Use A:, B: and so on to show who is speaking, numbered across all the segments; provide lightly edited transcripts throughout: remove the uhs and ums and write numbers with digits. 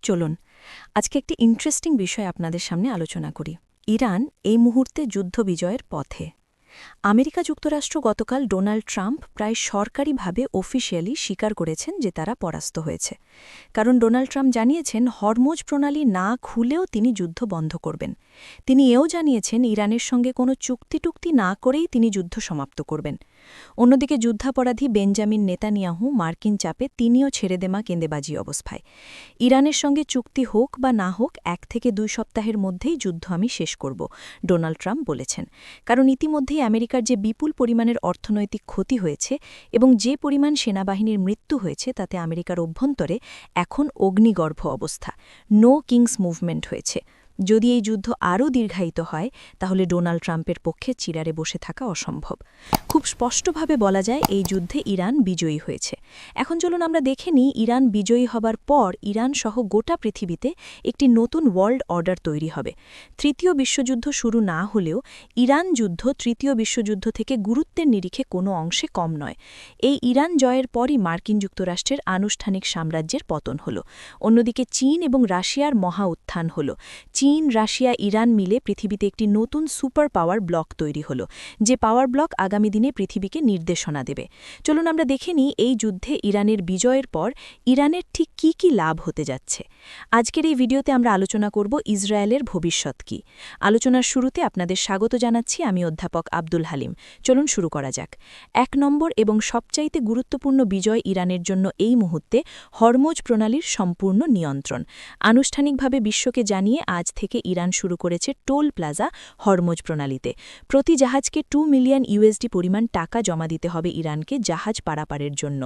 A: চলুন আজকে একটি ইন্টারেস্টিং বিষয় আপনাদের সামনে আলোচনা করি। ইরান এই মুহূর্তে যুদ্ধ বিজয়ের পথে। আমেরিকা যুক্তরাষ্ট্র গতকাল ডোনাল্ড ট্রাম্প প্রায় সরকারিভাবে অফিসিয়ালি স্বীকার করেছেন যে তারা পরাস্ত হয়েছে। কারণ ডোনাল্ড ট্রাম্প জানিয়েছেন হরমোজ প্রণালী না খুলেও তিনি যুদ্ধ বন্ধ করবেন। তিনি এও জানিয়েছেন ইরানের সঙ্গে কোনো চুক্তি না করেই তিনি যুদ্ধ সমাপ্ত করবেন। অন্যদিকে যুদ্ধাপরাধী বেঞ্জামিন নেতানিয়াহু মার্কিন চাপে তিনিও ছেড়ে দেমা কেন্দেবাজি অবস্থায়। ইরানের সঙ্গে চুক্তি হোক বা না হোক 1 থেকে 2 সপ্তাহের মধ্যেই যুদ্ধ আমি শেষ করব, ডোনাল্ড ট্রাম্প বলেছেন। কারণ ইতিমধ্যেই আমেরিকার যে বিপুল পরিমাণের অর্থনৈতিক ক্ষতি হয়েছে এবং যে পরিমাণ সেনাবাহিনীর মৃত্যু হয়েছে তাতে আমেরিকার অভ্যন্তরে এখন অগ্নিগর্ভ অবস্থা, নো কিংস মুভমেন্ট হয়েছে। যদি এই যুদ্ধ আরও দীর্ঘায়িত হয় তাহলে ডোনাল্ড ট্রাম্পের পক্ষে চিরারে বসে থাকা অসম্ভব। খুব স্পষ্টভাবে বলা যায় এই যুদ্ধে ইরান বিজয়ী হয়েছে। এখন চলুন আমরা দেখে নিই ইরান বিজয়ী হবার পর ইরান সহ গোটা পৃথিবীতে একটি নতুন ওয়ার্ল্ড অর্ডার তৈরি হবে। তৃতীয় বিশ্বযুদ্ধ শুরু না হলেও ইরান যুদ্ধ তৃতীয় বিশ্বযুদ্ধ থেকে গুরুত্বের নিরিখে কোনো অংশে কম নয়। এই ইরান জয়ের পরই মার্কিন যুক্তরাষ্ট্রের আনুষ্ঠানিক সাম্রাজ্যের পতন হল। অন্যদিকে চীন এবং রাশিয়ার মহা উত্থান হল। চীন, রাশিয়া, ইরান মিলে পৃথিবীতে একটি নতুন সুপার পাওয়ার ব্লক তৈরি হল, যে পাওয়ার ব্লক আগামী দিনে পৃথিবীকে নির্দেশনা দেবে। চলুন আমরা দেখে নিই এই যুদ্ধে ইরানের বিজয়ের পর ইরানের ঠিক কি লাভ হতে যাচ্ছে। আজকের এই ভিডিওতে আমরা আলোচনা করব ইসরায়েলের ভবিষ্যৎ কী। আলোচনার শুরুতে আপনাদের স্বাগত জানাচ্ছি আমি অধ্যাপক আব্দুল হালিম। চলুন শুরু করা যাক। 1 নম্বর এবং সবচাইতে গুরুত্বপূর্ণ বিজয় ইরানের জন্য এই মুহূর্তে হরমোজ প্রণালীর সম্পূর্ণ নিয়ন্ত্রণ। আনুষ্ঠানিকভাবে বিশ্বকে জানিয়ে আজ থেকে ইরান শুরু করেছে টোল প্লাজা হরমোজ প্রণালীতে। প্রতি জাহাজকে $2 মিলিয়ন পরিমাণ টাকা জমা দিতে হবে ইরানকে জাহাজ পারাপারের জন্য।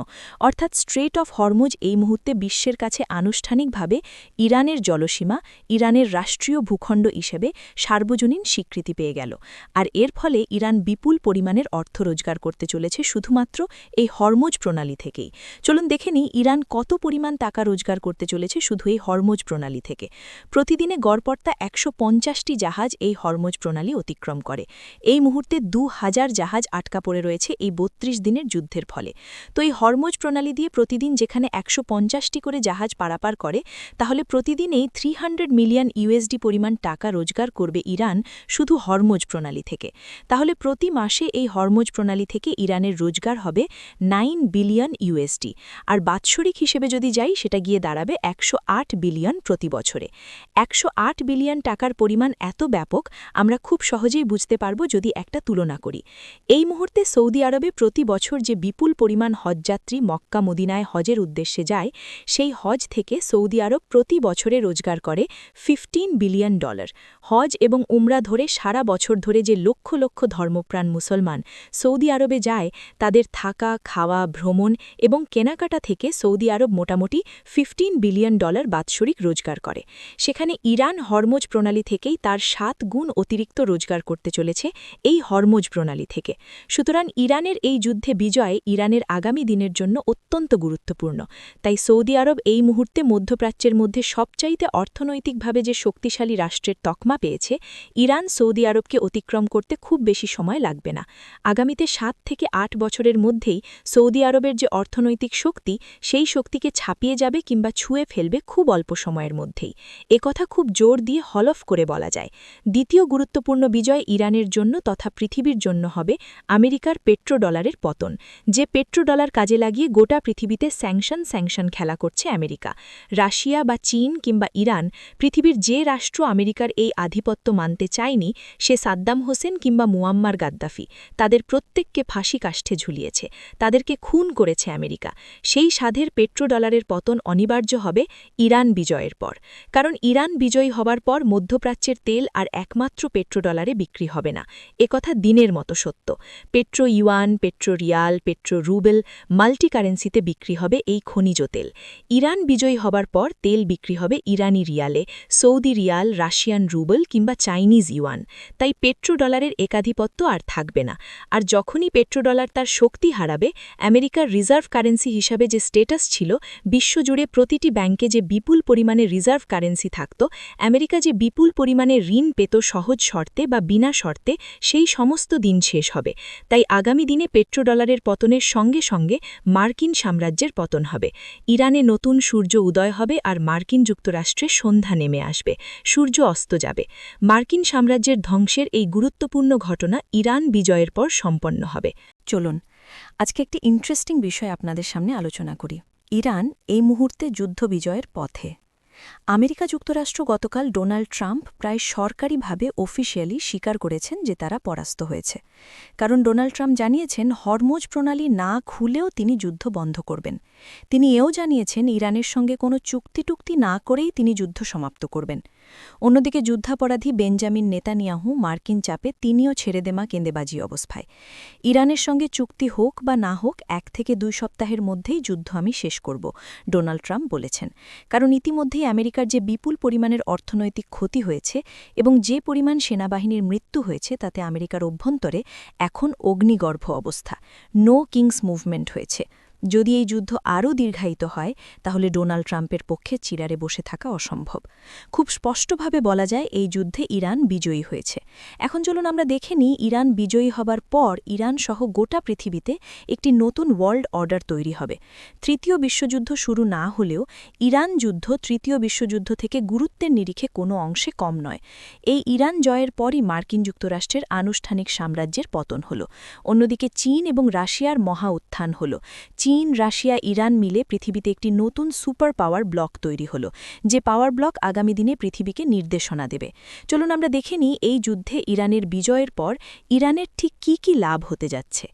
A: অর্থাৎ স্ট্রেট অফ হরমোজ এই মুহূর্তে বিশ্বের কাছে আনুষ্ঠানিকভাবে ইরানের জলসীমা, ইরানের রাষ্ট্রীয় ভূখণ্ড হিসেবে সার্বজনীন স্বীকৃতি পেয়ে গেল। আর এর ফলে ইরান বিপুল পরিমাণের অর্থ রোজগার করতে চলেছে শুধুমাত্র এই হরমোজ প্রণালী থেকেই। চলুন দেখে নিই ইরান কত পরিমাণ টাকা রোজগার করতে চলেছে শুধু এই হরমোজ প্রণালী থেকে। প্রতিদিনে গড়পড়তা 150টি জাহাজ এই হরমোজ প্রণালী অতিক্রম করে। এই মুহূর্তে 2000 জাহাজ আটকা পড়ে রয়েছে এই 32 দিনের যুদ্ধের ফলে। তো এই হরমোজ প্রণালী দিয়ে প্রতিদিন যেখানে 150টি করে জাহাজ পারাপার করে, তাহলে প্রতিদিনেই $300 মিলিয়ন পরিমাণ টাকা রোজগার করবে ইরান শুধু হরমোজ প্রণালী থেকে। তাহলে প্রতি মাসে এই হরমোজ প্রণালী থেকে ইরানের রোজগার হবে $9 বিলিয়ন। আর বাৎসরিক হিসেবে যদি যাই সেটা গিয়ে দাঁড়াবে 108 বিলিয়ন প্রতি বছরে। 108 বিলিয়ন টাকার পরিমাণ এত ব্যাপক আমরা খুব সহজেই বুঝতে পারব যদি একটা তুলনা করি। এই মুহূর্তে সৌদি আরবে প্রতি বছর যে বিপুল পরিমাণ হজযাত্রী মক্কা মদিনায় হজের উদ্দেশ্যে যায়, সেই হজ থেকে সৌদি আরব প্রতি বছরে রোজগার করে $15 বিলিয়ন। হজ এবং উমরা ধরে সারা বছর ধরে যে লক্ষ লক্ষ ধর্মপ্রাণ মুসলমান সৌদি আরবে যায়, তাদের থাকা, খাওয়া, ভ্রমণ এবং কেনাকাটা থেকে সৌদি আরব মোটামুটি $15 বিলিয়ন বাৎসরিক রোজগার করে। সেখানে ইরান হরমোজ প্রণালী থেকেই তার 7 গুণ অতিরিক্ত রোজগার করতে চলেছে এই হরমোজ প্রণালী থেকে। সুতরাং ইরানের এই যুদ্ধে বিজয় ইরানের আগামী দিনের জন্য অত্যন্ত গুরুত্বপূর্ণ। তাই সৌদি আরব এই মুহূর্তে মধ্যপ্রাচ্যের মধ্যে সবচাইতে অর্থনৈতিকভাবে যে শক্তিশালী রাষ্ট্রের তকমা পেয়েছে, ইরান সৌদি আরবকে অতিক্রম করতে খুব বেশি সময় লাগবে না। আগামীতে 7 থেকে 8 বছরের মধ্যেই সৌদি আরবের যে অর্থনৈতিক শক্তি, সেই শক্তিকে ছাপিয়ে যাবে কিংবা ছুঁয়ে ফেলবে খুব অল্প সময়ের মধ্যেই। একথা খুব জোর দিয়ে হলফ করে বলা যায়। দ্বিতীয় গুরুত্বপূর্ণ বিজয় ইরানের জন্য তথা পৃথিবীর জন্য হবে আমেরিকার পেট্রোডলারের পতন। যে পেট্রোডলার কাজে লাগিয়ে গোটা পৃথিবীতে স্যাংশন খেলা করছে আমেরিকা। রাশিয়া বা চীন কিংবা ইরান, পৃথিবীর যে রাষ্ট্র আমেরিকার এই আধিপত্য মানতে চায়নি, সে সাদ্দাম হোসেন কিংবা মুয়াম্মার গাদ্দাফি, তাদের প্রত্যেককে ফাঁসি কাষ্ঠে ঝুলিয়েছে, তাদেরকে খুন করেছে আমেরিকা। সেই সাধের পেট্রোডলারের পতন অনিবার্য হবে ইরান বিজয়ের পর। কারণ ইরান বিজয়ী হবার পর মধ্যপ্রাচ্যের তেল আর একমাত্র পেট্রোডলারে বিক্রি হবে না, একথা দিনের মতো সত্য। Petro yuan, petro riyal, petro rouble, multi কারেন্সিতে বিক্রি হবে এই খনিজ তেল। ইরান বিজয়ী হবার পর তেল বিক্রি হবে ইরানি রিয়ালে, সৌদি রিয়াল, রাশিয়ান রুবেল কিংবা চাইনিজ ইউয়ান। তাই পেট্রোডলারের একাধিপত্য আর থাকবে না। আর যখনই পেট্রোডলার তার শক্তি হারাবে, আমেরিকার রিজার্ভ কারেন্সি হিসাবে যে স্টেটাস ছিল, বিশ্বজুড়ে প্রতিটি ব্যাংকে যে বিপুল পরিমাণে রিজার্ভ কারেন্সি থাকত, আমেরিকা আমেরিকা যে বিপুল পরিমাণে ঋণ পেত সহজ শর্তে বা বিনা শর্তে, সেই সমস্ত দিন শেষ হবে। তাই আগামী দিনে পেট্রোডলারের পতনের সঙ্গে সঙ্গে মার্কিন সাম্রাজ্যের পতন হবে। ইরানে নতুন সূর্য উদয় হবে আর মার্কিন যুক্তরাষ্ট্রে সন্ধ্যা নেমে আসবে, সূর্য অস্ত যাবে। মার্কিন সাম্রাজ্যের ধ্বংসের এই গুরুত্বপূর্ণ ঘটনা ইরান বিজয়ের পর সম্পন্ন হবে। চলুন আজকে একটি ইন্টারেস্টিং বিষয় আপনাদের সামনে আলোচনা করি। ইরান এই মুহূর্তে যুদ্ধ বিজয়ের পথে। আমেরিকা যুক্তরাষ্ট্র গতকাল ডোনাল্ড ট্রাম্প প্রায় সরকারিভাবে অফিসিয়ালি স্বীকার করেছেন যে তারা পরাস্ত হয়েছে। কারণ ডোনাল্ড ট্রাম্প জানিয়েছেন হরমুজ প্রণালী না খুলেও তিনি যুদ্ধ বন্ধ করবেন। তিনি এও জানিয়েছেন ইরানের সঙ্গে কোনো চুক্তি না করেই তিনি যুদ্ধ সমাপ্ত করবেন। অন্যদিকে যুদ্ধাপরাধী বেঞ্জামিন নেতানিয়াহু মার্কিন চাপে তিনিও ছেড়ে দেমা কেন্দেবাজি অবস্থায়। ইরানের সঙ্গে চুক্তি হোক বা না হোক 1 থেকে 2 সপ্তাহের মধ্যেই যুদ্ধ আমি শেষ করব, ডোনাল্ড ট্রাম্প বলেছেন। কারণ ইতিমধ্যেই আমেরিকার যে বিপুল পরিমাণের অর্থনৈতিক ক্ষতি হয়েছে এবং যে পরিমাণ সেনাবাহিনীর মৃত্যু হয়েছে তাতে আমেরিকার অভ্যন্তরে এখন অগ্নিগর্ভ অবস্থা, নো কিংস মুভমেন্ট হয়েছে। যদি এই যুদ্ধ আরও দীর্ঘায়িত হয় তাহলে ডোনাল্ড ট্রাম্পের পক্ষে চিরারে বসে থাকা অসম্ভব। খুব স্পষ্টভাবে বলা যায় এই যুদ্ধে ইরান বিজয়ী হয়েছে। এখন চলুন আমরা দেখে নিই ইরান বিজয়ী হবার পর ইরান সহ গোটা পৃথিবীতে একটি নতুন ওয়ার্ল্ড অর্ডার তৈরি হবে। তৃতীয় বিশ্বযুদ্ধ শুরু না হলেও ইরান যুদ্ধ তৃতীয় বিশ্বযুদ্ধ থেকে গুরুত্বের নিরিখে কোনো অংশে কম নয়। এই ইরান জয়ের পরই মার্কিন যুক্তরাষ্ট্রের আনুষ্ঠানিক সাম্রাজ্যের পতন হল। অন্যদিকে চীন এবং রাশিয়ার মহা উত্থান হল। চীন, রাশিয়া, ইরান মিলে পৃথিবীতে একটি নতুন সুপার পাওয়ার ব্লক তৈরি হল, যে পাওয়ার ব্লক আগামী দিনে পৃথিবীকে নির্দেশনা দেবে। চলুন আমরা দেখে নিই এই যুদ্ধে ইরানের বিজয়ের পর ইরানের ঠিক কি লাভ হতে যাচ্ছে।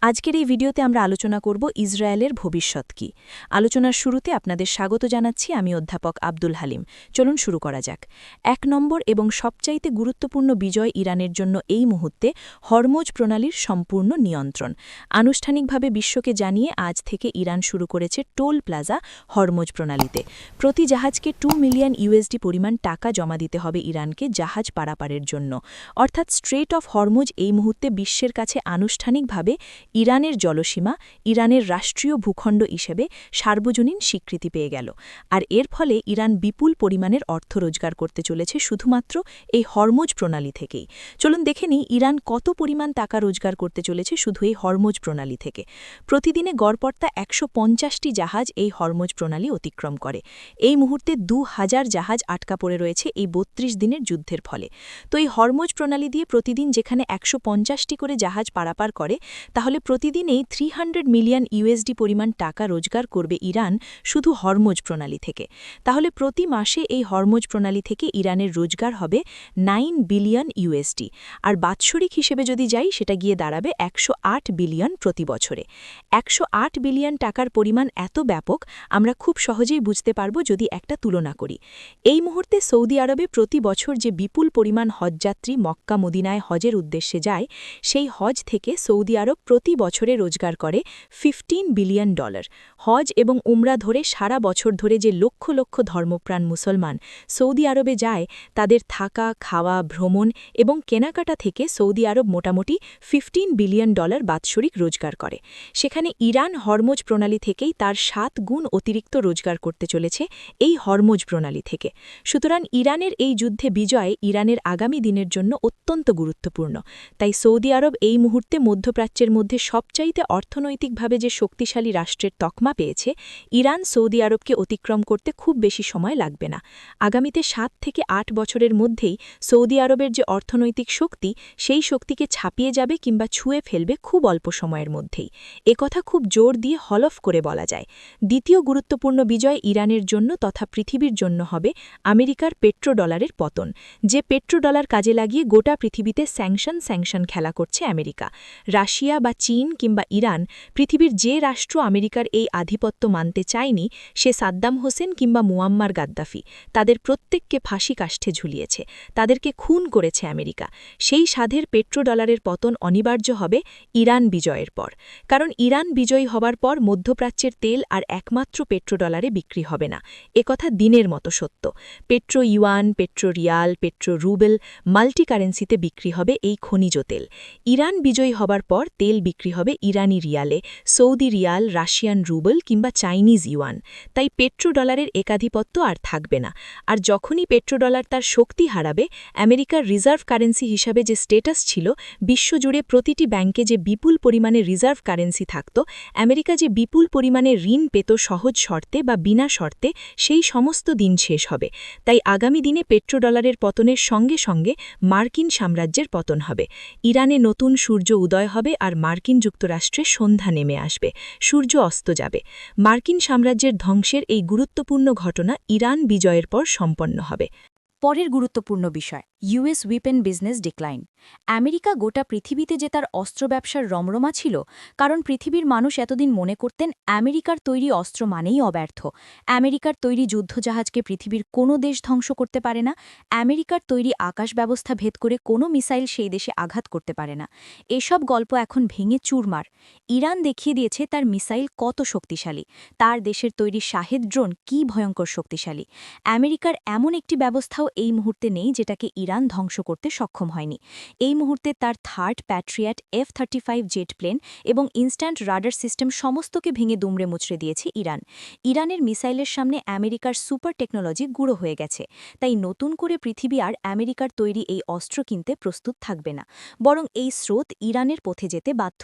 A: আজকের এই ভিডিওতে আমরা আলোচনা করব ইসরায়েলের ভবিষ্যৎ কী। আলোচনার শুরুতে আপনাদের স্বাগত জানাচ্ছি আমি অধ্যাপক আব্দুল হালিম। চলুন শুরু করা যাক। 1 নম্বর এবং সবচাইতে গুরুত্বপূর্ণ বিজয় ইরানের জন্য এই মুহূর্তে হরমুজ প্রণালীর সম্পূর্ণ নিয়ন্ত্রণ। আনুষ্ঠানিকভাবে বিশ্বকে জানিয়ে আজ থেকে ইরান শুরু করেছে টোল প্লাজা হরমুজ প্রণালীতে। প্রতি জাহাজকে $2 মিলিয়ন পরিমাণ টাকা জমা দিতে হবে ইরানকে জাহাজ পারাপারের জন্য। অর্থাৎ স্ট্রেট অফ হরমুজ এই মুহূর্তে বিশ্বের কাছে আনুষ্ঠানিকভাবে ইরানের জলসীমা, ইরানের রাষ্ট্রীয় ভূখণ্ড হিসেবে সার্বজনীন স্বীকৃতি পেয়ে গেল। আর এর ফলে ইরান বিপুল পরিমাণের অর্থ রোজগার করতে চলেছে শুধুমাত্র এই হরমুজ প্রণালী থেকেই। চলুন দেখে নিই ইরান কত পরিমাণ টাকা রোজগার করতে চলেছে শুধু এই হরমুজ প্রণালী থেকে। প্রতিদিনে গড়পড়তা 150টি জাহাজ এই হরমুজ প্রণালী অতিক্রম করে। এই মুহূর্তে 2000 জাহাজ আটকা পড়ে রয়েছে এই 32 দিনের যুদ্ধের ফলে। তো এই হরমুজ প্রণালী দিয়ে প্রতিদিন যেখানে 150টি করে জাহাজ পারাপার করে, তাহলে প্রতিদিনেই $300 মিলিয়ন পরিমাণ টাকা রোজগার করবে ইরান শুধু হরমুজ প্রণালী থেকে। তাহলে প্রতি মাসে এই হরমুজ প্রণালী থেকে ইরানের রোজগার হবে $9 বিলিয়ন। আর বাৎসরিক হিসেবে যদি যাই সেটা গিয়ে দাঁড়াবে 108 বিলিয়ন প্রতি বছরে। 108 বিলিয়ন টাকার পরিমাণ এত ব্যাপক আমরা খুব সহজেই বুঝতে পারব যদি একটা তুলনা করি। এই মুহূর্তে সৌদি আরবে প্রতি বছর যে বিপুল পরিমাণ হজযাত্রী মক্কা মদিনায় হজের উদ্দেশ্যে যায়, সেই হজ থেকে সৌদি আরব প্রতি বছরে রোজগার করে $15 বিলিয়ন। হজ এবং উমরা ধরে সারা বছর ধরে যে লক্ষ লক্ষ ধর্মপ্রাণ মুসলমান সৌদি আরবে যায়, তাদের থাকা, খাওয়া, ভ্রমণ এবং কেনাকাটা থেকে সৌদি আরব মোটামুটি $15 বিলিয়ন বাৎসরিক রোজগার করে। সেখানে ইরান হরমুজ প্রণালী থেকেই তার 7 গুণ অতিরিক্ত রোজগার করতে চলেছে এই হরমুজ প্রণালী থেকে। সুতরাং ইরানের এই যুদ্ধে বিজয় ইরানের আগামী দিনের জন্য অত্যন্ত গুরুত্বপূর্ণ। তাই সৌদি আরব এই মুহূর্তে মধ্যপ্রাচ্যের মধ্যে সবচাইতে অর্থনৈতিকভাবে যে শক্তিশালী রাষ্ট্রের তকমা পেয়েছে, ইরান সৌদি আরবকে অতিক্রম করতে খুব বেশি সময় লাগবে না। আগামীতে 7 থেকে 8 বছরের মধ্যেই সৌদি আরবের যে অর্থনৈতিক শক্তি, সেই শক্তিকে ছাপিয়ে যাবে কিংবা ছুঁয়ে ফেলবে খুব অল্প সময়ের মধ্যেই। একথা খুব জোর দিয়ে হলফ করে বলা যায়। দ্বিতীয় গুরুত্বপূর্ণ বিজয় ইরানের জন্য তথা পৃথিবীর জন্য হবে আমেরিকার পেট্রোডলারের পতন। যে পেট্রোডলার কাজে লাগিয়ে গোটা পৃথিবীতে স্যাংশন খেলা করছে আমেরিকা। রাশিয়া বা চীন কিংবা ইরান, পৃথিবীর যে রাষ্ট্র আমেরিকার এই আধিপত্য মানতে চায়নি, সে সাদ্দাম হোসেন কিংবা মুয়াম্মার গাদ্দাফি, তাদের প্রত্যেককে ফাঁসি কাষ্ঠে ঝুলিয়েছে, তাদেরকে খুন করেছে আমেরিকা। সেই সাধের পেট্রোডলারের পতন অনিবার্য হবে ইরান বিজয়ের পর। কারণ ইরান বিজয়ী হবার হবার পর মধ্যপ্রাচ্যের তেল আর একমাত্র পেট্রোডলারে বিক্রি হবে না, একথা দিনের মতো সত্য। Petro yuan, petro riyal, petro rouble, multi কারেন্সিতে বিক্রি হবে এই খনিজ তেল। ইরান বিজয়ী হবার পর তেল বিক্রি হবে ইরানি রিয়ালে, সৌদি রিয়াল, রাশিয়ান রুবেল কিংবা চাইনিজ ইউয়ান। তাই পেট্রোডলারের একাধিপত্য আর থাকবে না। আর যখনই পেট্রোডলার তার শক্তি হারাবে, আমেরিকার রিজার্ভ কারেন্সি হিসাবে যে স্টেটাস ছিল, বিশ্বজুড়ে প্রতিটি ব্যাংকে যে বিপুল পরিমাণে রিজার্ভ কারেন্সি থাকত, আমেরিকা যে বিপুল পরিমাণে ঋণ পেত সহজ শর্তে বা বিনা শর্তে, সেই সমস্ত দিন শেষ হবে। তাই আগামী দিনে পেট্রোডলারের পতনের সঙ্গে সঙ্গে মার্কিন সাম্রাজ্যের পতন হবে। ইরানে নতুন সূর্য উদয় হবে আর মার্কিন যুক্তরাষ্ট্রে সন্ধ্যা নেমে আসবে, সূর্য অস্ত যাবে। মার্কিন সাম্রাজ্যের ধ্বংসের এই গুরুত্বপূর্ণ ঘটনা ইরান বিজয়ের পর সম্পন্ন হবে।
B: পরের গুরুত্বপূর্ণ বিষয়, US weapon business decline. America গোটা পৃথিবীতে যে তার অস্ত্র ব্যবসার রমরমা ছিল, কারণ পৃথিবীর মানুষ এতদিন মনে করতেন আমেরিকার তৈরি অস্ত্র মানেই অব্যর্থ। আমেরিকার তৈরি যুদ্ধজাহাজকে পৃথিবীর কোনো দেশ ধ্বংস করতে পারে না, আমেরিকার তৈরি আকাশ ব্যবস্থা ভেদ করে কোনো মিসাইল সেই দেশে আঘাত করতে পারে না। এসব গল্প এখন ভেঙে চুরমার। ইরান দেখিয়ে দিয়েছে তার মিসাইল কত শক্তিশালী, তার দেশের তৈরি শাহেদ ড্রোন কী ভয়ঙ্কর শক্তিশালী। আমেরিকার এমন একটি ব্যবস্থাও এই মুহূর্তে নেই যেটাকে ইরান ধ্বংস করতে সক্ষম হয়নি। এই মুহূর্তে তার third patriot F-35 jet plane এবং ইনস্ট্যান্ট রাডার সিস্টেম সমস্তকে ভেঙে দুমড়ে মুচড়ে দিয়েছে ইরান। ইরানের মিসাইলের সামনে আমেরিকার সুপার টেকনোলজি গুঁড়ো হয়ে গেছে। তাই নতুন করে পৃথিবী আর আমেরিকার তৈরি এই অস্ত্র কিনতে প্রস্তুত থাকবে না, বরং এই স্রোত ইরানের পথে যেতে বাধ্য।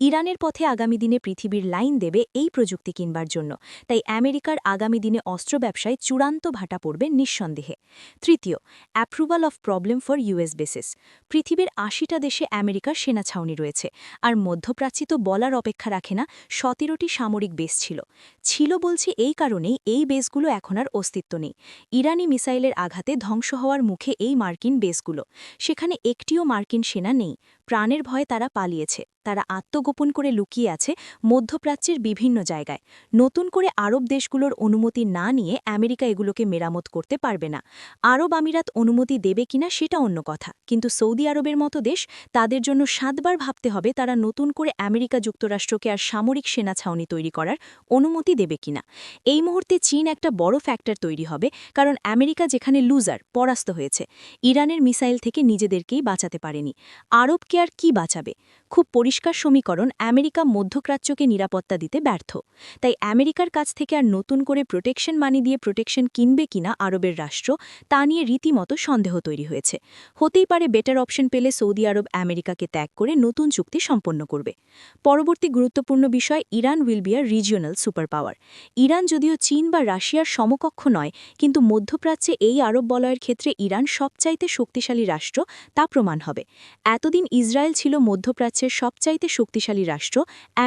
B: ইরানের পথে আগামী দিনে পৃথিবীর লাইন দেবে এই প্রযুক্তি কিনবার জন্য। তাই আমেরিকার আগামী দিনে অস্ত্র ব্যবসায় চূড়ান্ত ভাটা পড়বে নিঃসন্দেহে। তৃতীয়, approval of problem for US basis. পৃথিবীর ৮০টা দেশে আমেরিকার সেনা ছাউনি রয়েছে, আর মধ্যপ্রাচ্যে তো বলার অপেক্ষা রাখে না, ১৭টি সামরিক বেস ছিল বলছি এই কারণেই এই বেসগুলো এখন আর অস্তিত্ব নেই। ইরানি মিসাইলের আঘাতে ধ্বংস হওয়ার মুখে এই মার্কিন বেসগুলো, সেখানে একটিও মার্কিন সেনা নেই। প্রাণের ভয়ে তারা পালিয়েছে, তারা আত্মগোপন করে লুকিয়ে আছে মধ্যপ্রাচ্যের বিভিন্ন জায়গায়। নতুন করে আরব দেশগুলোর অনুমতি না নিয়ে আমেরিকা এগুলোকে মেরামত করতে পারবে না। আরব আমিরাত অনুমতি দেবে কিনা সেটা অন্য কথা, কিন্তু সৌদি আরবের মতো দেশ, তাদের জন্য ৭বার ভাবতে হবে তারা নতুন করে আমেরিকা যুক্তরাষ্ট্রকে আর সামরিক সেনা ছাউনি তৈরি করার অনুমতি দেবে কিনা। এই মুহূর্তে চীন একটা বড় ফ্যাক্টর তৈরি হবে, কারণ আমেরিকা যেখানে লুজার, পরাস্ত হয়েছে, ইরানের মিসাইল থেকে নিজেদেরকেই বাঁচাতে পারেনি, আরবকে আর কি বাঁচাবে? খুব পরিষ্কার সমীকরণ, আমেরিকা মধ্যপ্রাচ্যকে নিরাপত্তা দিতে ব্যর্থ। তাই আমেরিকার কাছ থেকে আর নতুন করে প্রোটেকশন মানি দিয়ে প্রোটেকশন কিনবে কিনা আরবের রাষ্ট্র, তা নিয়ে রীতিমতো সন্দেহ তৈরি হয়েছে। হতেই পারে বেটার অপশন পেলে সৌদি আরব আমেরিকাকে ত্যাগ করে নতুন চুক্তি সম্পন্ন করবে। পরবর্তী গুরুত্বপূর্ণ বিষয়, Iran will be a regional super power. Iran যদিও চীন বা রাশিয়ার সমকক্ষ নয়, কিন্তু মধ্যপ্রাচ্যে এই আরব বলয়ের ক্ষেত্রে ইরান সবচাইতে শক্তিশালী রাষ্ট্র, তা প্রমাণ হবে। এতদিন ইসরায়েল ছিল মধ্যপ্রাচ্যের সবচাইতে শক্তিশালী রাষ্ট্র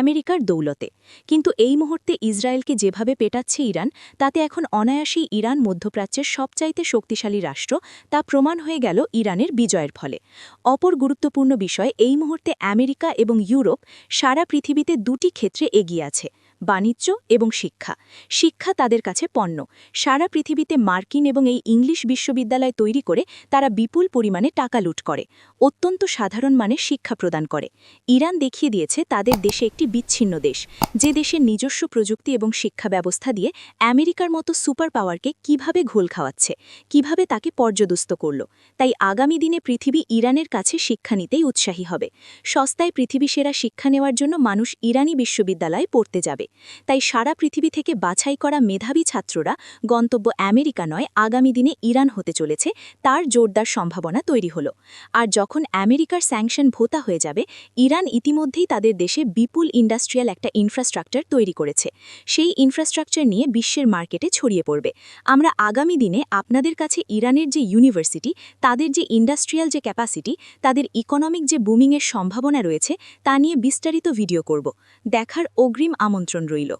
B: আমেরিকার দৌলতে, কিন্তু এই মুহূর্তে ইসরায়েলকে যেভাবে পেটাচ্ছে ইরান, তাতে এখন অনায়াসেই ইরান মধ্যপ্রাচ্যের সবচাইতে শক্তিশালী রাষ্ট্র, তা প্রমাণ হয়ে গেল ইরানের বিজয়ের ফলে। অপর গুরুত্বপূর্ণ বিষয়, এই মুহূর্তে আমেরিকা এবং ইউরোপ সারা পৃথিবীতে দুটি ক্ষেত্রে এগিয়ে আছে, বাণিজ্য এবং শিক্ষা। শিক্ষা তাদের কাছে পণ্য। সারা পৃথিবীতে মার্কিন এবং এই ইংলিশ বিশ্ববিদ্যালয় তৈরি করে তারা বিপুল পরিমাণে টাকা লুট করে, অত্যন্ত সাধারণ মানের শিক্ষা প্রদান করে। ইরান দেখিয়ে দিয়েছে তাদের দেশে একটি বিচ্ছিন্ন দেশ, যে দেশের নিজস্ব প্রযুক্তি এবং শিক্ষা ব্যবস্থা দিয়ে আমেরিকার মতো সুপার পাওয়ারকে কিভাবে ঘোল খাওয়াচ্ছে, কিভাবে তাকে পর্যদস্ত করল। তাই আগামী দিনে পৃথিবী ইরানের কাছে শিক্ষা নিতেই উৎসাহী হবে। সস্তায় পৃথিবী সেরা শিক্ষা নেওয়ার জন্য মানুষ ইরানি বিশ্ববিদ্যালয়ে পড়তে যাবে। তাই সারা পৃথিবী থেকে বাছাই করা মেধাবী ছাত্ররা গন্তব্য আমেরিকা নয়, আগামী দিনে ইরান হতে চলেছে, তার জোরদার সম্ভাবনা তৈরি হলো। আর যখন আমেরিকার স্যাংশন ভোতা হয়ে যাবে, ইরান ইতিমধ্যেই তাদের দেশে বিপুল ইন্ডাস্ট্রিয়াল একটা ইনফ্রাস্ট্রাকচার তৈরি করেছে। সেই ইনফ্রাস্ট্রাকচার নিয়ে বিশ্বের মার্কেটে ছড়িয়ে পড়বে। আমরা আগামী দিনে আপনাদের কাছে ইরানের যে ইউনিভার্সিটি, তাদের যে ইন্ডাস্ট্রিয়াল যে ক্যাপাসিটি, তাদের ইকোনমিক যে বুমিংয়ের সম্ভাবনা রয়েছে, তা নিয়ে বিস্তারিত ভিডিও করব। দেখার অগ্রিম আমন্ত্রণ রইল।